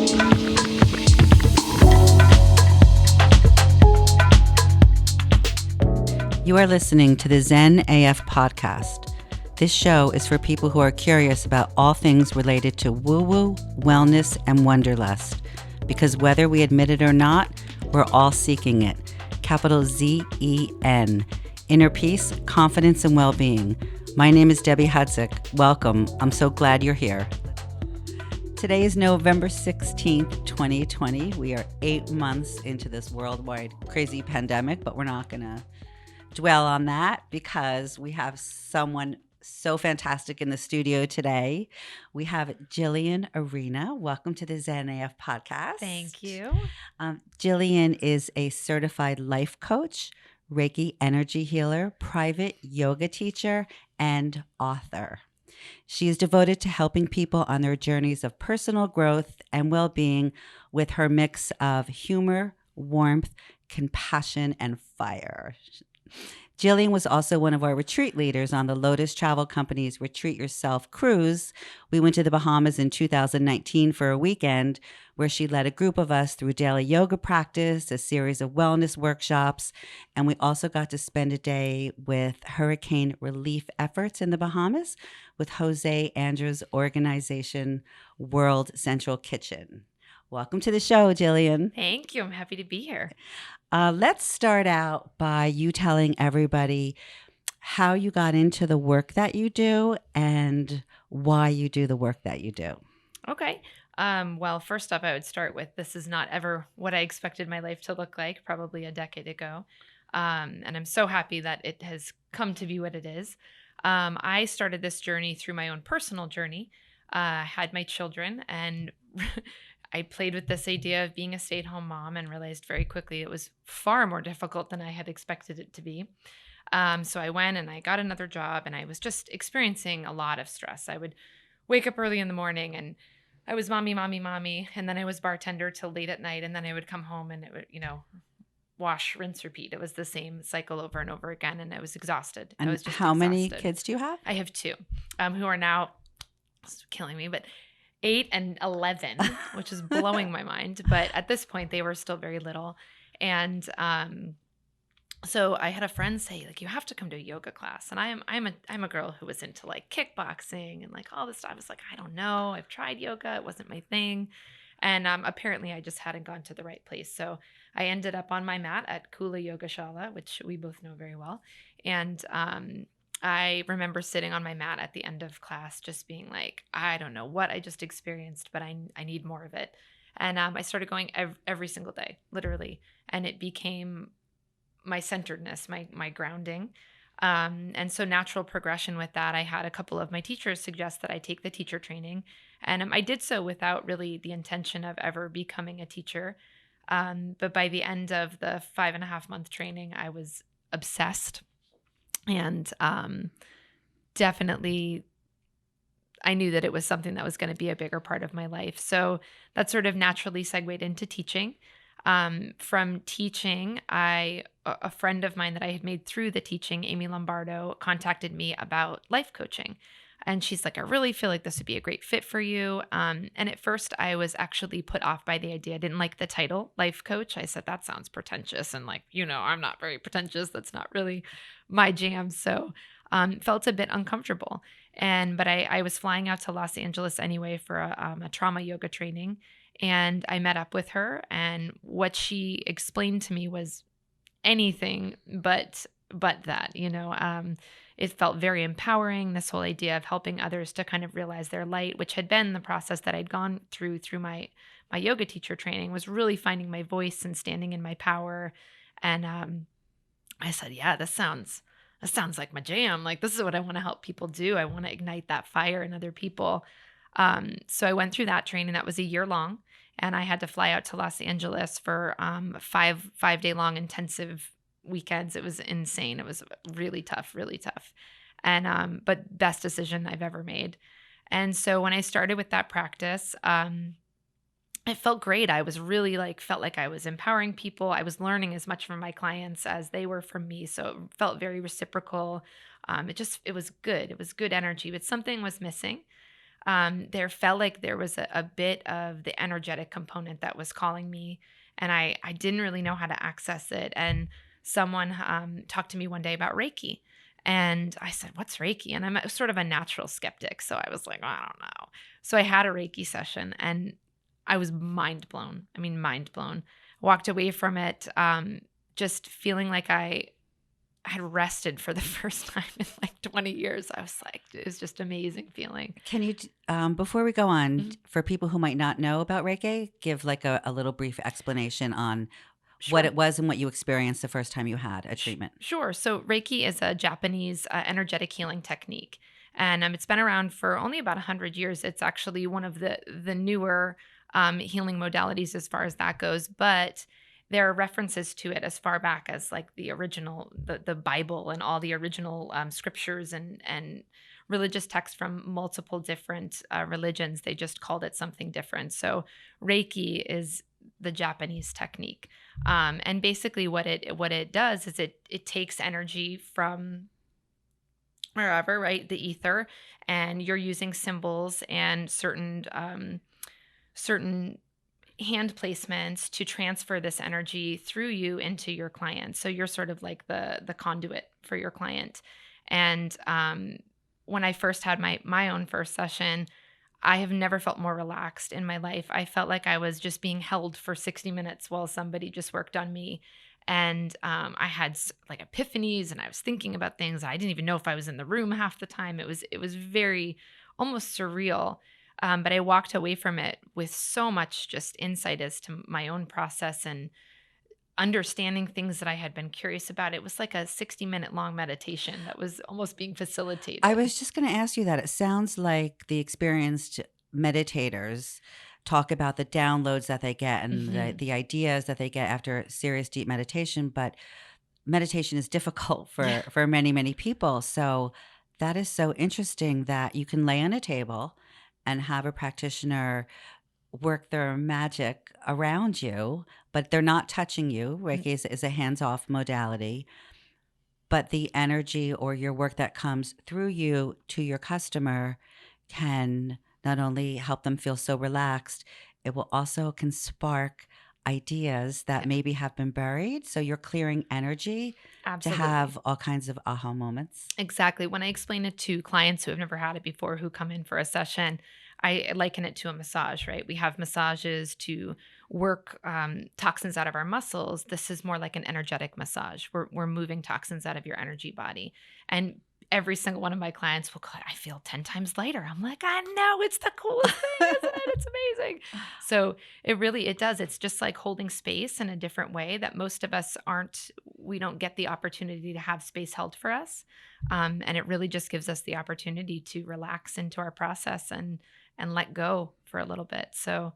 You are listening to the Zen AF podcast. This show is for people who are curious about all things related to woo-woo, wellness, and wanderlust. Because whether we admit it or not, we're all seeking it. Capital Z-E-N. Inner peace, confidence, and well-being. My name is Debbie Hudzik. Welcome. I'm so glad you're here. Today is November 16th, 2020. We are 8 months into this worldwide crazy pandemic, but we're not going to dwell on that because we have someone so fantastic in the studio today. We have Jillian Arena. Welcome to the Zen AF podcast. Thank you. Jillian is a certified life coach, Reiki energy healer, private yoga teacher, and author. She is devoted to helping people on their journeys of personal growth and well-being with her mix of humor, warmth, compassion, and fire. Jillian was also one of our retreat leaders on the Lotus Travel Company's Retreat Yourself cruise. We went to the Bahamas in 2019 for a weekend where she led a group of us through daily yoga practice, a series of wellness workshops, and we also got to spend a day with hurricane relief efforts in the Bahamas with Jose Andrews' organization, World Central Kitchen. Welcome to the show, Jillian. Thank you. I'm happy to be here. Let's start out by you telling everybody how you got into the work that you do and why you do the work that you do. Okay. Well, first off, I would start with this is not ever what I expected my life to look like, probably a decade ago. And I'm so happy that it has come to be what it is. I started this journey through my own personal journey. I had my children and I played with this idea of being a stay-at-home mom and realized very quickly it was far more difficult than I had expected it to be. So I went and I got another job and I was just experiencing a lot of stress. I would wake up early in the morning and I was mommy, and then I was bartender till late at night, and then I would come home and it would, wash, rinse, repeat. It was the same cycle over and over again, and I was exhausted. And I was just how exhausted. many kids do you have? I have two, who are now killing me, but 8 and 11, which is blowing my mind. But at this point, they were still very little. And so I had a friend say, like, you have to come to a yoga class. And I'm a girl who was into like kickboxing and like all this stuff. I was like, I don't know. I've tried yoga. It wasn't my thing. And apparently I just hadn't gone to the right place. So I ended up on my mat at Kula Yogashala, which we both know very well. And I remember sitting on my mat at the end of class just being like, I don't know what I just experienced, but I need more of it. And I started going every single day, literally. And it became my centeredness, my grounding. And so natural progression with that, I had a couple of my teachers suggest that I take the teacher training. And I did so without really the intention of ever becoming a teacher. But by the end of the 5.5-month training, I was obsessed. And definitely, I knew that it was something that was going to be a bigger part of my life. So that sort of naturally segued into teaching. From teaching, a friend of mine that I had made through the teaching, Amy Lombardo, contacted me about life coaching. And she's like, I really feel like this would be a great fit for you. And at first I was actually put off by the idea. I didn't like the title, life coach. I said, that sounds pretentious. And like, I'm not very pretentious. That's not really my jam. So felt a bit uncomfortable. But I was flying out to Los Angeles anyway for a trauma yoga training. And I met up with her. And what she explained to me was anything but that, it felt very empowering, this whole idea of helping others to kind of realize their light, which had been the process that I'd gone through my yoga teacher training, was really finding my voice and standing in my power. And I said, yeah, this sounds like my jam. Like, this is what I want to help people do. I want to ignite that fire in other people. So I went through that training. That was a year long. And I had to fly out to Los Angeles for 5-day long intensive weekends. It was insane. It was really tough. And, but best decision I've ever made. And so when I started with that practice, it felt great. I was really felt like I was empowering people. I was learning as much from my clients as they were from me. So it felt very reciprocal. It was good. It was good energy, but something was missing. there felt like there was a bit of the energetic component that was calling me, and I didn't really know how to access it. And someone talked to me one day about Reiki. And I said, "What's Reiki?" And I'm sort of a natural skeptic. So I was like, "I don't know." So I had a Reiki session and I was mind blown. I mean, mind blown. Walked away from it just feeling like I had rested for the first time in like 20 years. I was like, it was just amazing feeling. Can you, before we go on, Mhm. for people who might not know about Reiki, give like a little brief explanation on what Sure. it was and what you experienced the first time you had a treatment? Sure. So Reiki is a Japanese energetic healing technique, and it's been around for only about 100 years. It's actually one of the newer healing modalities as far as that goes, but there are references to it as far back as like the original, the Bible, and all the original scriptures and religious texts from multiple different religions. They just called it something different. So Reiki is the Japanese technique. And basically what it does is it takes energy from wherever, right? The ether, and you're using symbols and certain hand placements to transfer this energy through you into your client. So you're sort of like the conduit for your client. And when I first had my own first session, I have never felt more relaxed in my life. I felt like I was just being held for 60 minutes while somebody just worked on me. And I had like epiphanies, and I was thinking about things. I didn't even know if I was in the room half the time. It was very almost surreal. But I walked away from it with so much just insight as to my own process and understanding things that I had been curious about. It was like a 60-minute long meditation that was almost being I facilitated. was just going to ask you that. It sounds like the experienced meditators talk about the downloads that they get and Mhm. the ideas that they get after serious deep meditation, but meditation is difficult Yeah, for many people. So that is so interesting that you can lay on a table and have a practitioner work their magic around you, but they're not touching you. Reiki is a hands-off modality, but the energy or your work that comes through you to your customer can not only help them feel so relaxed, it will also can spark ideas that yeah, maybe have been buried. So you're clearing energy to absolutely. have all kinds of aha moments. Exactly. When I explain it to clients who have never had it before, who come in for a session, I liken it to a massage, right? We have massages to work toxins out of our muscles. This is more like an energetic massage. We're moving toxins out of your energy body. And every single one of my clients will go, I feel 10 times lighter. I'm like, I know, it's the coolest thing, isn't it? It's amazing. So it does. It's just like holding space in a different way that most of us we don't get the opportunity to have space held for us. And it really just gives us the opportunity to relax into our process and let go for a little bit. So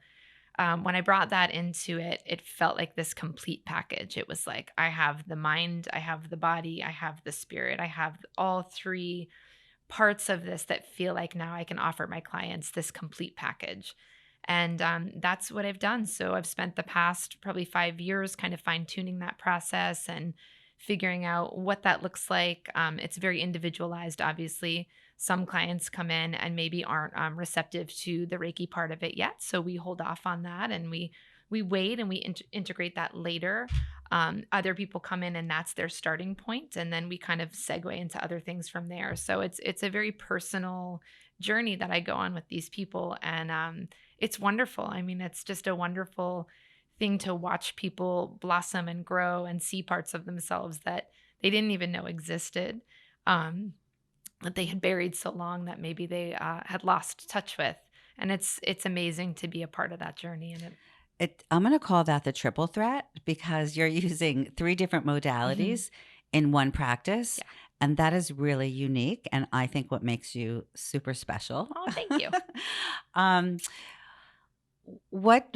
when I brought that into it, it felt like this complete package. It was like I have the mind, I have the body, I have the spirit, I have all three parts of this that feel like now I can offer my clients this complete package. And that's what I've done. So I've spent the past probably 5 years kind of fine tuning that process and figuring out what that looks like. It's very individualized, obviously. Some clients come in and maybe aren't receptive to the Reiki part of it yet, so we hold off on that and we wait and we integrate that later. Other people come in and that's their starting point, and then we kind of segue into other things from there. So it's a very personal journey that I go on with these people, and it's wonderful. I mean, it's just a wonderful thing to watch people blossom and grow and see parts of themselves that they didn't even know existed, um, that they had buried so long that maybe they had lost touch with. And it's amazing to be a part of that journey. And I'm going to call that the triple threat because you're using three different Mhm. modalities in one practice. Yeah. And that is really unique. And I think what makes you super special. Oh, thank you. um, what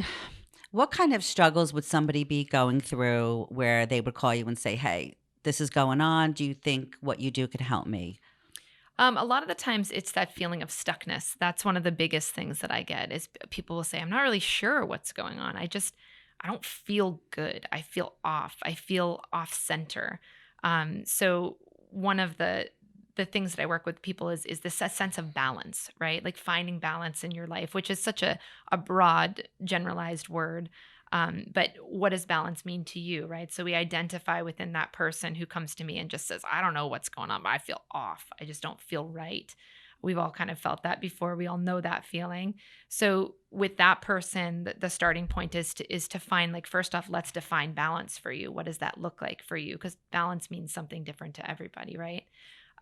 what kind of struggles would somebody be going through where they would call you and say, "Hey, this is going on. Do you think what you do could help me?" A lot of the times it's that feeling of stuckness. That's one of the biggest things that I get is people will say, I'm not really sure what's going on. I don't feel good. I feel off. I feel off center. So one of the things that I work with people is this sense of balance, right? Like finding balance in your life, which is such a broad, generalized word. But what does balance mean to you, right? So we identify within that person who comes to me and just says, I don't know what's going on, but I feel off. I just don't feel right. We've all kind of felt that before. We all know that feeling. So with that person, the starting point is to find, like, first off, let's define balance for you. What does that look like for you? Because balance means something different to everybody, right?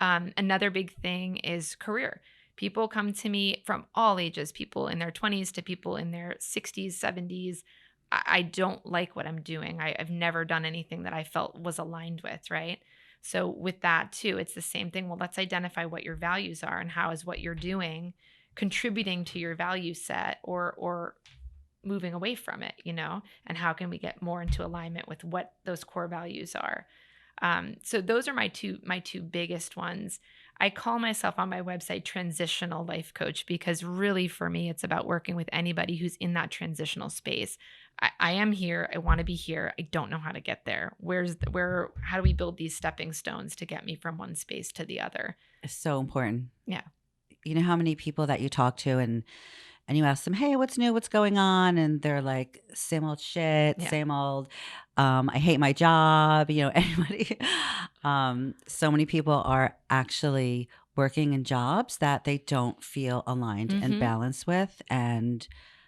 Another big thing is career. People come to me from all ages, people in their 20s to people in their 60s, 70s. I don't like what I'm doing. I've never done anything that I felt was aligned with, right? So, with that too, it's the same thing. Well, let's identify what your values are and how is what you're doing contributing to your value set or moving away from it, and how can we get more into alignment with what those core values are. So those are my two biggest ones. I call myself on my website Transitional Life Coach because really for me it's about working with anybody who's in that transitional space. I am here. I want to be here. I don't know how to get there. How do we build these stepping stones to get me from one space to the other? It's so important. Yeah. You know how many people that you talk to and you ask them, "Hey, what's new? What's going on?" And they're like, "Same old shit, Yeah. same old. I hate my job." Anybody. So many people are actually working in jobs that they don't feel aligned and Mm-hmm. balanced with, and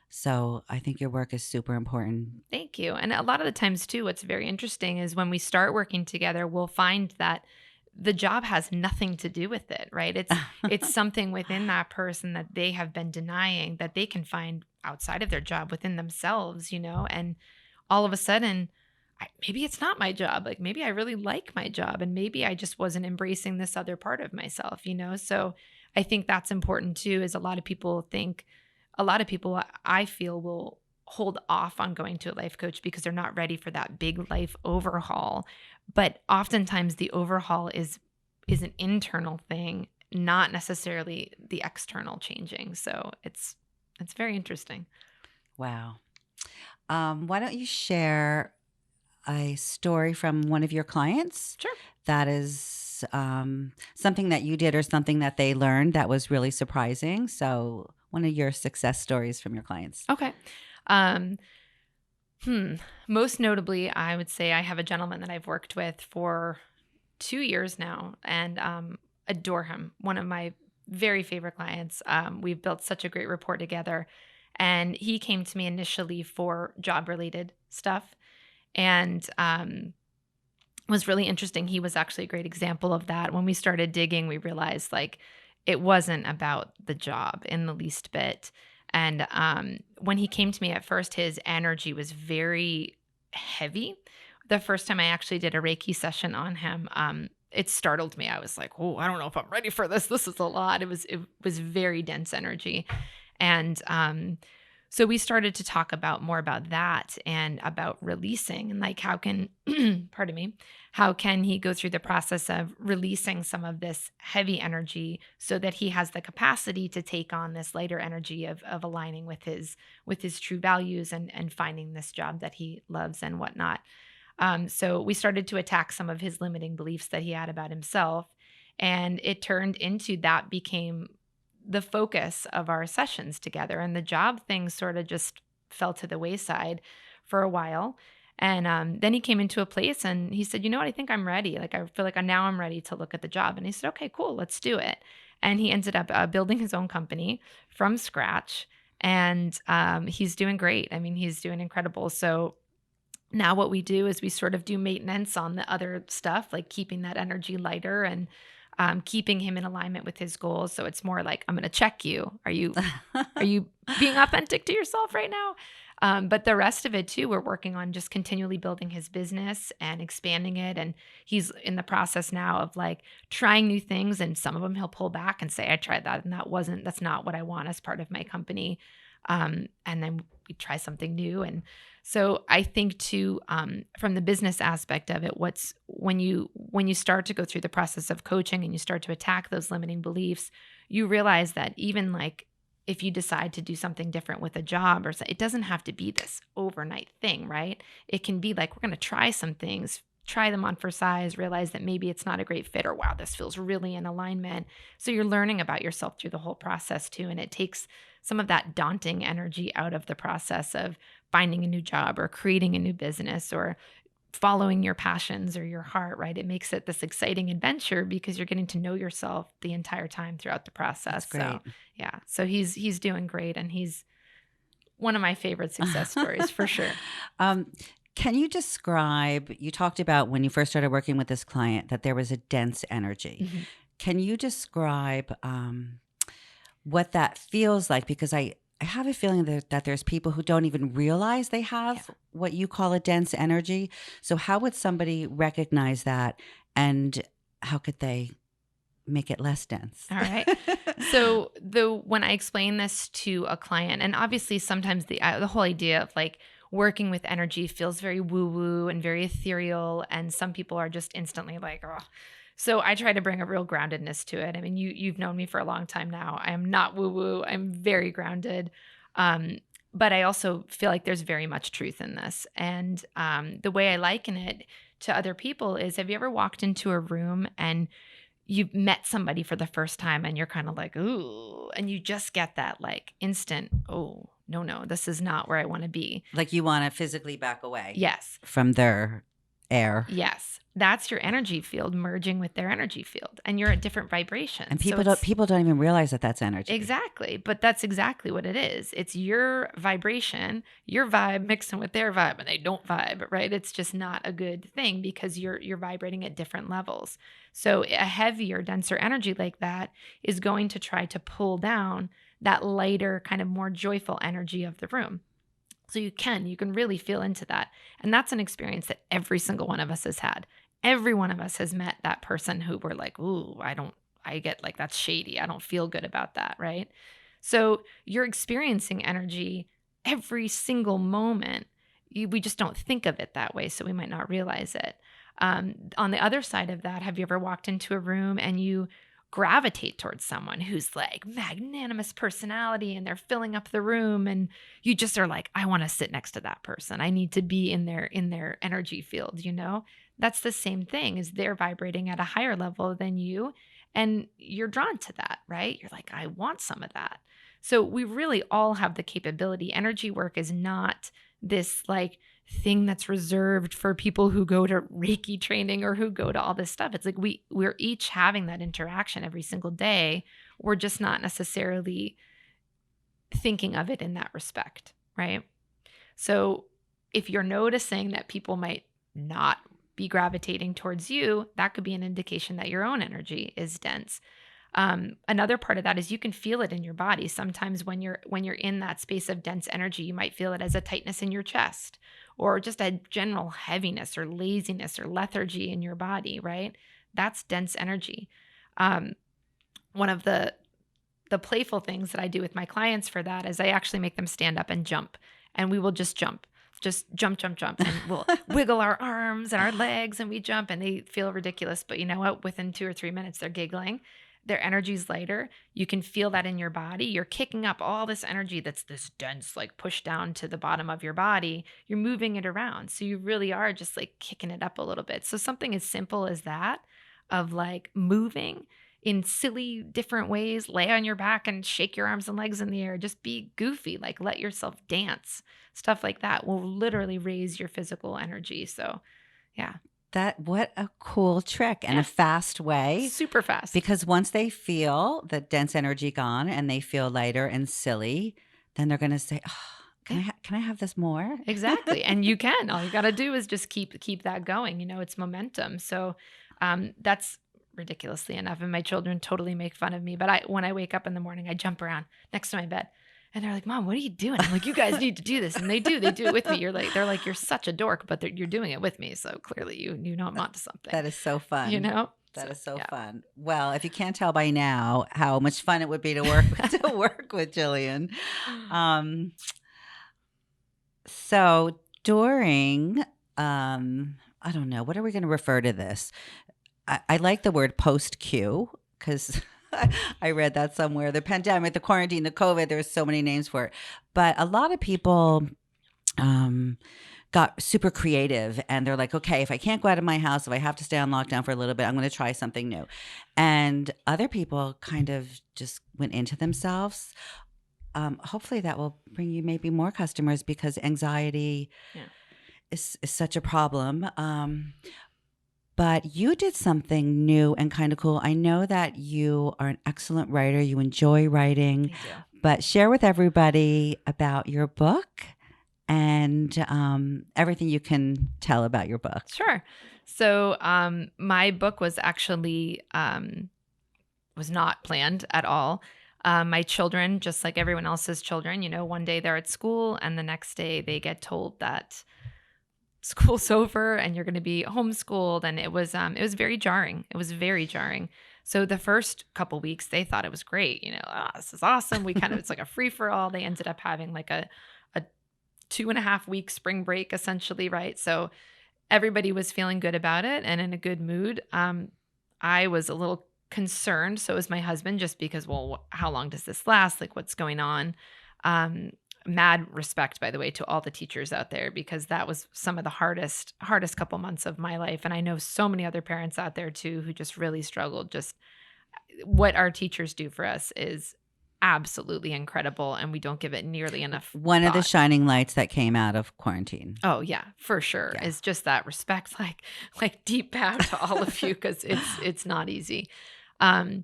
so I think your work is super important. Thank you. And a lot of the times too, what's very interesting is when we start working together, we'll find that the job has nothing to do with it, right? It's something within that person that they have been denying that they can find outside of their job within themselves, and all of a sudden maybe it's not my job. Like maybe I really like my job and maybe I just wasn't embracing this other part of myself. So I think that's important too, is a lot of people I feel will hold off on going to a life coach because they're not ready for that big life overhaul. But oftentimes the overhaul is an internal thing, not necessarily the external changing. So it's very interesting. Wow. Why don't you share a story from one of your clients Sure. that is something that you did or something that they learned that was really surprising? So, one of your success stories from your clients. Okay. Um, Most notably, I would say I have a gentleman that I've worked with for 2 years now and adore him. One of my very favorite clients. We've built such a great rapport together. And he came to me initially for job related stuff. And was really interesting. He was actually a great example of that. When we started digging, we realized like it wasn't about the job in the least bit. And when he came to me at first, his energy was very heavy. The first time I actually did a Reiki session on him, it startled me. I was like, "Oh, I don't know if I'm ready for this. This is a lot." It was very dense energy, and so we started to talk about more about that and about releasing and like how can, pardon me, how can he go through the process of releasing some of this heavy energy so that he has the capacity to take on this lighter energy of aligning with his true values and finding this job that he loves and whatnot. So we started to attack some of his limiting beliefs that he had about himself. And it turned into that became the focus of our sessions together. And the job thing sort of just fell to the wayside for a while. And then he came into a place and he said, "You know what? I think I'm ready. Like, I feel like now I'm ready to look at the job." And I said, "Okay, cool. Let's do it." And he ended up building his own company from scratch. And he's doing great. I mean, he's doing incredible. So now what we do is we sort of do maintenance on the other stuff, like keeping that energy lighter and keeping him in alignment with his goals. So it's more like, I'm going to check you. Are you being authentic to yourself right now? But the rest of it too, we're working on just continually building his business and expanding it. And he's in the process now of like trying new things. And some of them he'll pull back and say, "I tried that and that's not what I want as part of my company." And then we try something new. And so I think too, from the business aspect of it, when you start to go through the process of coaching and you start to attack those limiting beliefs, you realize that even like if you decide to do something different with a job it doesn't have to be this overnight thing, right? It can be like, we're going to try some things try them on for size, realize that maybe it's not a great fit, or wow, this feels really in alignment. So you're learning about yourself through the whole process too. And it takes some of that daunting energy out of the process of finding a new job or creating a new business or following your passions or your heart, right? It makes it this exciting adventure because you're getting to know yourself the entire time throughout the process. That's great. So yeah, so he's doing great, and he's one of my favorite success stories for sure. Can you describe, you talked about when you first started working with this client that there was a dense energy. Mm-hmm. Can you describe what that feels like? Because I have a feeling that there's people who don't even realize they have what you call a dense energy. So how would somebody recognize that, and how could they make it less dense? All right. So when I explain this to a client, and obviously sometimes the whole idea of like working with energy feels very woo woo and very ethereal, and some people are just instantly like, oh. So I try to bring a real groundedness to it. I mean, you've known me for a long time now. I am not woo woo. I'm very grounded. But I also feel like there's very much truth in this. And the way I liken it to other people is, have you ever walked into a room and you've met somebody for the first time and you're kind of like, ooh, and you just get that like instant, oh, no, this is not where I want to be. Like you want to physically back away. Yes. From their air. Yes. That's your energy field merging with their energy field, and you're at different vibrations. And people don't even realize that that's energy. Exactly. But that's exactly what it is. It's your vibration, your vibe mixing with their vibe, and they don't vibe, right? It's just not a good thing because you're vibrating at different levels. So a heavier, denser energy like that is going to try to pull down that lighter, kind of more joyful energy of the room. So you can really feel into that. And that's an experience that every single one of us has had. Every one of us has met that person who we're like, ooh, I get like, that's shady. I don't feel good about that, right? So you're experiencing energy every single moment. We just don't think of it that way, so we might not realize it. On the other side of that, have you ever walked into a room and you gravitate towards someone who's like magnanimous personality and they're filling up the room, and you just are like, I want to sit next to that person. I need to be in their energy field, That's the same thing, is they're vibrating at a higher level than you, and you're drawn to that, right? You're like, I want some of that. So we really all have the capability. Energy work is not this like thing that's reserved for people who go to Reiki training or who go to all this stuff. It's like we're each having that interaction every single day. We're just not necessarily thinking of it in that respect, right? So if you're noticing that people might not be gravitating towards you, that could be an indication that your own energy is dense. Another part of that is you can feel it in your body. Sometimes when you're in that space of dense energy, you might feel it as a tightness in your chest, or just a general heaviness or laziness or lethargy in your body, right? That's dense energy. One of the playful things that I do with my clients for that is I actually make them stand up and jump, and we will just jump. Just jump, and we'll wiggle our arms and our legs, and we jump, and they feel ridiculous. But you know what? Within 2 or 3 minutes, they're giggling. Their energy's lighter. You can feel that in your body. You're kicking up all this energy that's this dense, like pushed down to the bottom of your body. You're moving it around. So you really are just like kicking it up a little bit. So something as simple as that, of like moving in silly different ways, lay on your back and shake your arms and legs in the air. Just be goofy, like let yourself dance. Stuff like that will literally raise your physical energy. So yeah. What a cool trick, and a fast way. Super fast. Because once they feel the dense energy gone and they feel lighter and silly, then they're going to say, oh, can I have this more? Exactly. And you can. All you got to do is just keep that going. It's momentum. So that's ridiculously enough. And my children totally make fun of me. But when I wake up in the morning, I jump around next to my bed. And they're like, Mom, what are you doing? I'm like, you guys need to do this. And they do it with me. They're like, you're such a dork, but you're doing it with me. So clearly you know I'm onto something. That is so fun. That is so yeah. fun. Well, if you can't tell by now how much fun it would be to work with Jillian. So during, I don't know, what are we going to refer to this? I like the word post-Q because I read that somewhere. The pandemic, the quarantine, the COVID, there's so many names for it. But a lot of people got super creative, and they're like, okay, if I can't go out of my house, if I have to stay on lockdown for a little bit, I'm going to try something new. And other people kind of just went into themselves. Hopefully that will bring you maybe more customers, because anxiety Yeah. is such a problem. But you did something new and kind of cool. I know that you are an excellent writer. You enjoy writing, I do. but share with everybody about your book and everything you can tell about your book. Sure. So my book was actually was not planned at all. My children, just like everyone else's children, one day they're at school and the next day they get told that school's over and you're going to be homeschooled, and it was very jarring. It was very jarring. So the first couple weeks they thought it was great. This is awesome. We kind of it's like a free for all. They ended up having like a 2.5 week spring break essentially, right? So everybody was feeling good about it and in a good mood. I was a little concerned. So was my husband, just because, well, how long does this last? Like, what's going on? Um, Mad respect, by the way, to all the teachers out there, because that was some of the hardest couple months of my life. And I know so many other parents out there too who just really struggled. Just what our teachers do for us is absolutely incredible, and we don't give it nearly enough One of the thought. shining lights that came out of quarantine. Oh yeah, for sure. Yeah. Is just that respect, like deep bow to all of you, because it's not easy. Um,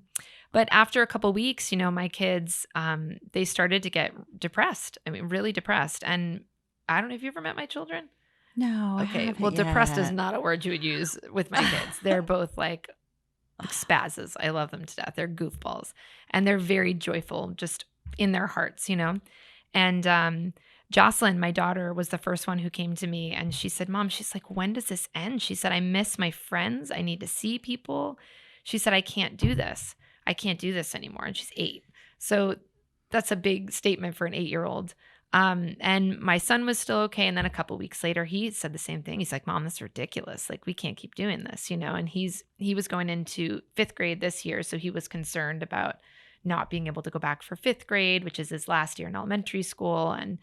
but after a couple weeks, my kids they started to get depressed. I mean, really depressed. And I don't know if you ever met my children. No, I Okay, haven't well, depressed is yet. not a word you would use with my kids. They're both like spazzes. I love them to death. They're goofballs, and they're very joyful, just in their hearts. And Jocelyn, my daughter, was the first one who came to me, and she said, "Mom," she's like, "when does this end?" She said, "I miss my friends. I need to see people." She said, "I can't do this. I can't do this anymore." And she's 8. So that's a big statement for an 8-year-old. And my son was still okay. And then a couple weeks later, he said the same thing. He's like, "Mom, this is ridiculous. Like, we can't keep doing this. And he was going into 5th grade this year. So he was concerned about not being able to go back for 5th grade, which is his last year in elementary school, and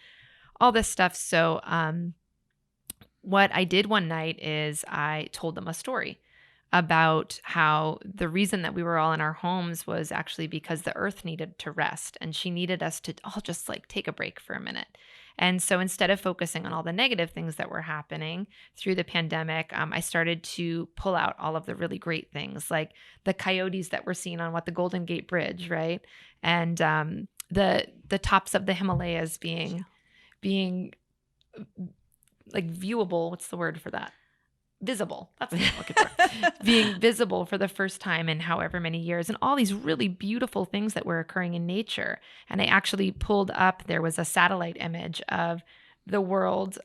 all this stuff. So what I did one night is I told them a story about how the reason that we were all in our homes was actually because the earth needed to rest, and she needed us to all just like take a break for a minute. And so instead of focusing on all the negative things that were happening through the pandemic, I started to pull out all of the really great things, like the coyotes that were seen on the Golden Gate Bridge, right? And the tops of the Himalayas being like viewable. What's the word for that? Visible. That's what I'm looking for. Being visible for the first time in however many years, and all these really beautiful things that were occurring in nature. And I actually pulled up, there was a satellite image of the world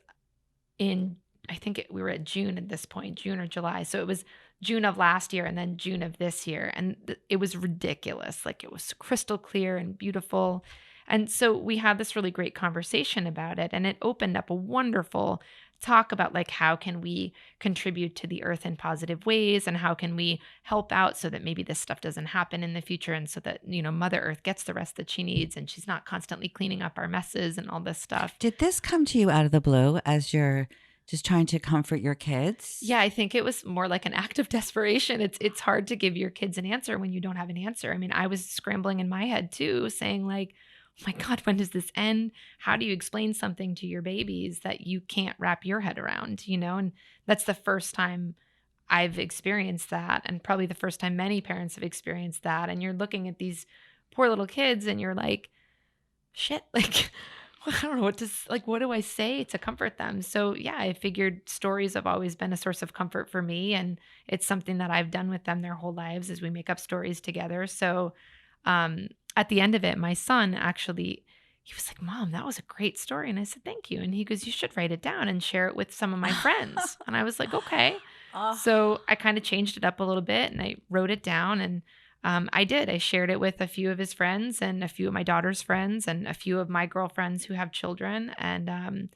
in, I think we were at June at this point, June or July. So it was June of last year and then June of this year. And it was ridiculous. Like, it was crystal clear and beautiful. And so we had this really great conversation about it, and it opened up a wonderful talk about, like, how can we contribute to the earth in positive ways, and how can we help out so that maybe this stuff doesn't happen in the future, and so that Mother Earth gets the rest that she needs, and she's not constantly cleaning up our messes and all this stuff. Did this come to you out of the blue as you're just trying to comfort your kids? Yeah, I think it was more like an act of desperation. It's hard to give your kids an answer when you don't have an answer. I mean, I was scrambling in my head too, saying like, "Oh my God, when does this end? How do you explain something to your babies that you can't wrap your head around?" And that's the first time I've experienced that, and probably the first time many parents have experienced that. And you're looking at these poor little kids and you're like, shit, like, I don't know what do I say to comfort them? So yeah, I figured stories have always been a source of comfort for me, and it's something that I've done with them their whole lives, as we make up stories together. So at the end of it, my son actually, he was like, "Mom, that was a great story." And I said, "Thank you." And he goes, "You should write it down and share it with some of my friends." And I was like, "Okay." Oh. So I kind of changed it up a little bit and I wrote it down, and I did. I shared it with a few of his friends and a few of my daughter's friends and a few of my girlfriends who have children. And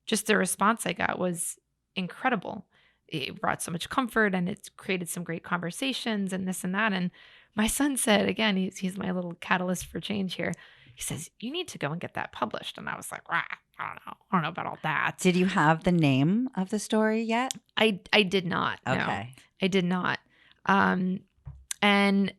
just the response I got was incredible. It brought so much comfort, and it's created some great conversations and this and that. And my son said, again, he's my little catalyst for change here. He says, "You need to go and get that published." And I was like, "Rah, I don't know about all that. Did you have the name of the story yet? I did not. No, Okay. I did not. And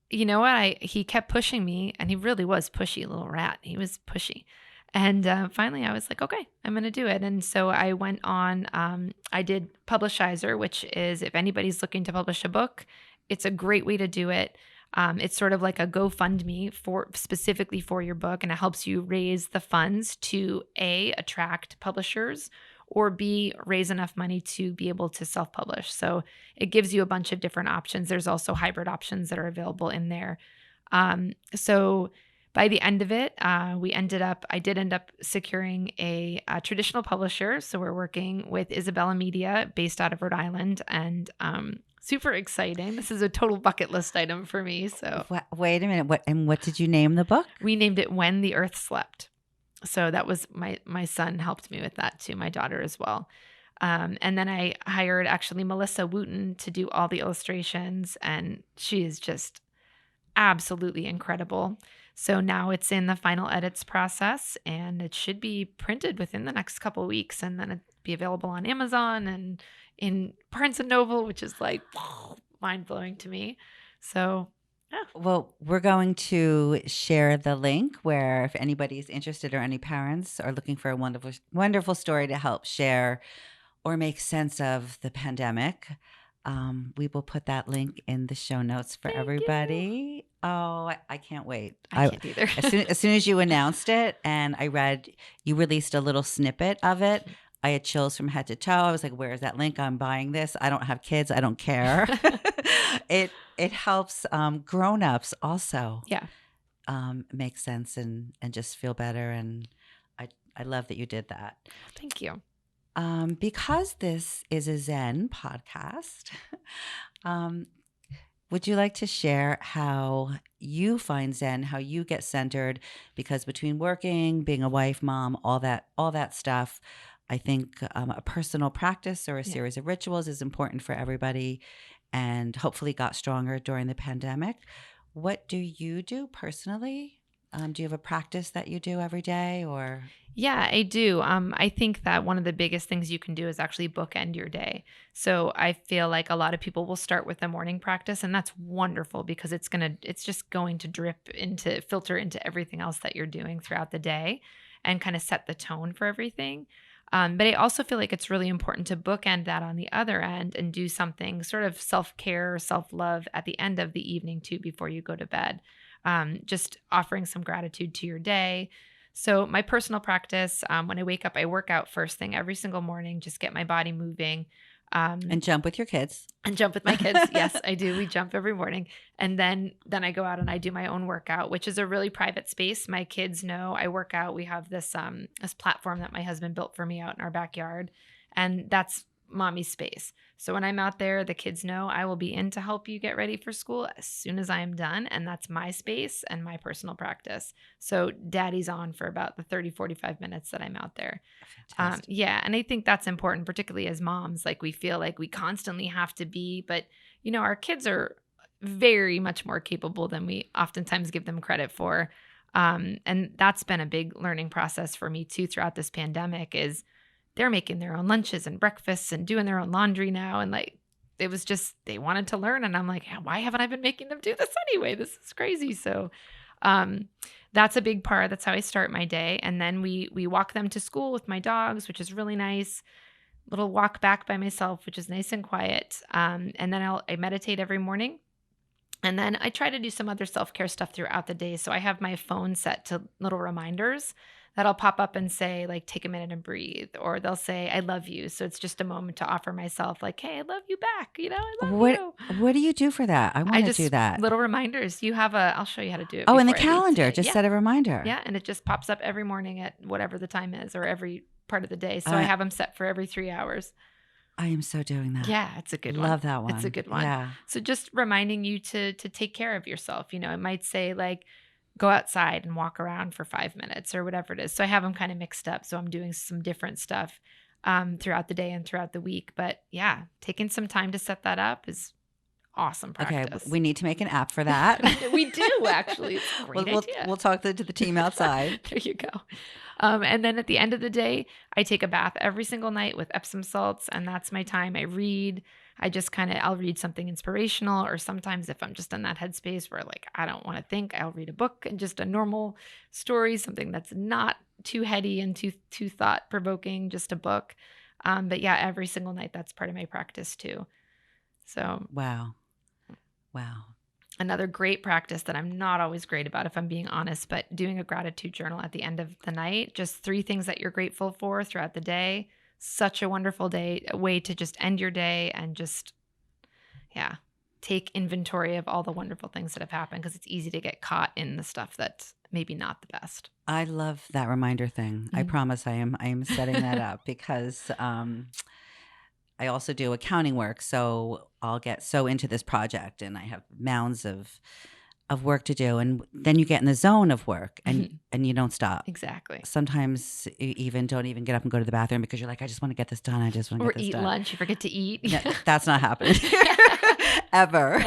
you know what? He kept pushing me, and he really was pushy, little rat. He was pushy. And finally, I was like, okay, I'm going to do it. And so I went on. I did Publishizer, which is if anybody's looking to publish a book, it's a great way to do it. It's sort of like a GoFundMe for specifically for your book, and it helps you raise the funds to A, attract publishers, or B, raise enough money to be able to self-publish. So it gives you a bunch of different options. There's also hybrid options that are available in there. So by the end of it, I did end up securing a traditional publisher. So we're working with Isabella Media based out of Rhode Island, and super exciting. This is a total bucket list item for me. So Wait a minute. What did you name the book? we named it When the Earth Slept. So that was my son helped me with that too, my daughter as well. And then I hired actually Melissa Wooten to do all the illustrations, and she is just absolutely incredible. So now it's in the final edits process, and it should be printed within the next couple of weeks, and then it'd be available on Amazon and in Barnes and Noble, which is like mind blowing to me. So yeah. Well, we're going to share the link where if anybody's interested or any parents are looking for a wonderful, wonderful story to help share or make sense of the pandemic, we will put that link in the show notes for Thank everybody. Oh, I can't wait. I can't either. As soon as you announced it and I read, you released a little snippet of it, I had chills from head to toe. I was like, where is that link? I'm buying this. I don't have kids. I don't care. It helps grown-ups also Yeah. make sense and just feel better. And I love that you did that. Thank you. Because this is a Zen podcast, would you like to share how you find Zen, how you get centered? Because between working, being a wife, mom, all that stuff, I think a personal practice or a series of rituals is important for everybody, and hopefully got stronger during the pandemic. What do you do personally? Do you have a practice that you do every day, or? Yeah, I do. I think that one of the biggest things you can do is actually bookend your day. So I feel like a lot of people will start with the morning practice, and that's wonderful because it's just going to filter into everything else that you're doing throughout the day and kind of set the tone for everything. But I also feel like it's really important to bookend that on the other end and do something sort of self-care, self-love at the end of the evening too, before you go to bed. Just offering some gratitude to your day. So my personal practice, when I wake up, I work out first thing every single morning, just get my body moving. And jump with your kids. And jump with my kids. Yes, I do. We jump every morning. And then I go out and I do my own workout, which is a really private space. My kids know I work out. We have this platform that my husband built for me out in our backyard. And that's mommy's space. So when I'm out there, the kids know I will be in to help you get ready for school as soon as I am done. And that's my space and my personal practice. So daddy's on for about the 30, 45 minutes that I'm out there. Yeah. And I think that's important, particularly as moms. Like we feel like we constantly have to be, but our kids are very much more capable than we oftentimes give them credit for. And that's been a big learning process for me too throughout this pandemic is they're making their own lunches and breakfasts and doing their own laundry now. And like, it was just, they wanted to learn. And I'm like, why haven't I been making them do this anyway? This is crazy. So that's a big part. That's how I start my day. And then we walk them to school with my dogs, which is really nice. Little walk back by myself, which is nice and quiet. And then I meditate every morning. And then I try to do some other self-care stuff throughout the day. So I have my phone set to little reminders that'll pop up and say, like, take a minute and breathe, or they'll say, I love you. So it's just a moment to offer myself like, hey, I love you back. I love you. What do you do for that? I want to do that. Little reminders. I'll show you how to do it. Oh, in the calendar, just set a reminder. Yeah. And it just pops up every morning at whatever the time is or every part of the day. So I have them set for every 3 hours. I am so doing that. Yeah, it's a good one. Love that one. It's a good one. Yeah. So just reminding you to take care of yourself. It might say like, go outside and walk around for 5 minutes or whatever it is. So I have them kind of mixed up. So I'm doing some different stuff throughout the day and throughout the week. But yeah, taking some time to set that up is awesome Okay, practice. we need to make an app for that. We do, actually. It's a great idea. We'll talk to the team outside. There you go. And then at the end of the day, I take a bath every single night with Epsom salts, and that's my time. I read. I'll read something inspirational, or sometimes if I'm just in that headspace where like I don't want to think, I'll read a book and just a normal story, something that's not too heady and too thought provoking, just a book. But yeah, every single night, that's part of my practice too. So Wow. Another great practice that I'm not always great about, if I'm being honest, but doing a gratitude journal at the end of the night, just 3 things that you're grateful for throughout the day. Such a wonderful way to just end your day and just, take inventory of all the wonderful things that have happened, because it's easy to get caught in the stuff that's maybe not the best. I love that reminder thing. I promise I am setting that up because I also do accounting work, so I'll get so into this project and I have mounds of work to do, and then you get in the zone of work and you don't stop. Exactly. Sometimes you don't even get up and go to the bathroom because you're like, I just want to get this done. I just want to get this done. Or eat lunch. You forget to eat. No, that's not happening ever.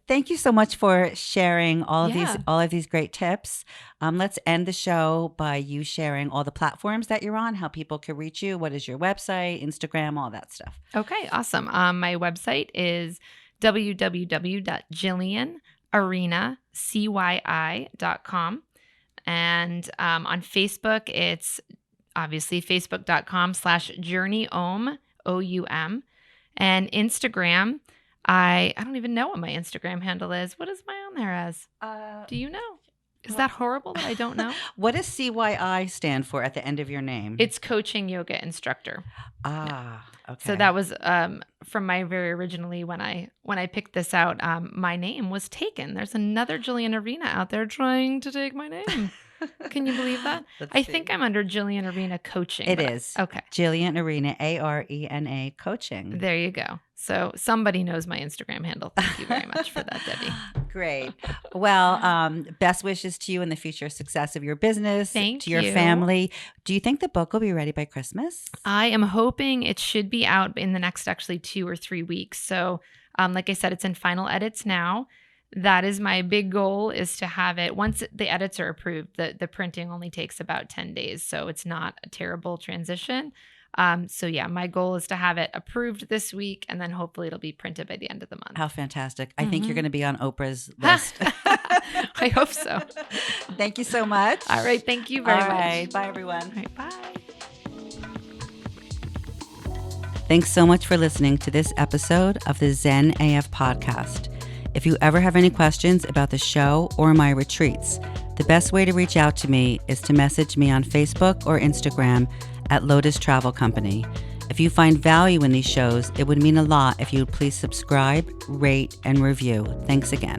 Thank you so much for sharing all of these great tips. Let's end the show by you sharing all the platforms that you're on, how people can reach you. What is your website, Instagram, all that stuff? Okay, awesome. My website is www.jillianarenacyi.com. And on Facebook, it's obviously facebook.com/journeyoum, OUM. And Instagram, I don't even know what my Instagram handle is. What is my on there as? Do you know? Is that horrible that I don't know? What does CYI stand for at the end of your name? It's Coaching Yoga Instructor. Okay. So that was from my very originally when I picked this out, my name was taken. There's another Jillian Arena out there trying to take my name. Can you believe that? I think I'm under Jillian Arena Coaching. It is. Okay. Jillian Arena, ARENA Coaching. There you go. So somebody knows my Instagram handle. Thank you very much for that, Debbie. Great. Well, best wishes to you in the future success of your business, Thank to your family. Do you think the book will be ready by Christmas? I am hoping it should be out in the next actually 2 or 3 weeks. So like I said, it's in final edits now. That is my big goal, is to have it once the edits are approved. The printing only takes about 10 days. So it's not a terrible transition. So yeah, my goal is to have it approved this week, and then hopefully it'll be printed by the end of the month. How fantastic. I think you're going to be on Oprah's list. I hope so. Thank you so much. All right. Thank you very much. All right. Bye, everyone. All right, bye. Thanks so much for listening to this episode of the Zen AF podcast. If you ever have any questions about the show or my retreats, the best way to reach out to me is to message me on Facebook or Instagram at Lotus Travel Company. If you find value in these shows, it would mean a lot if you would please subscribe, rate, and review. Thanks again.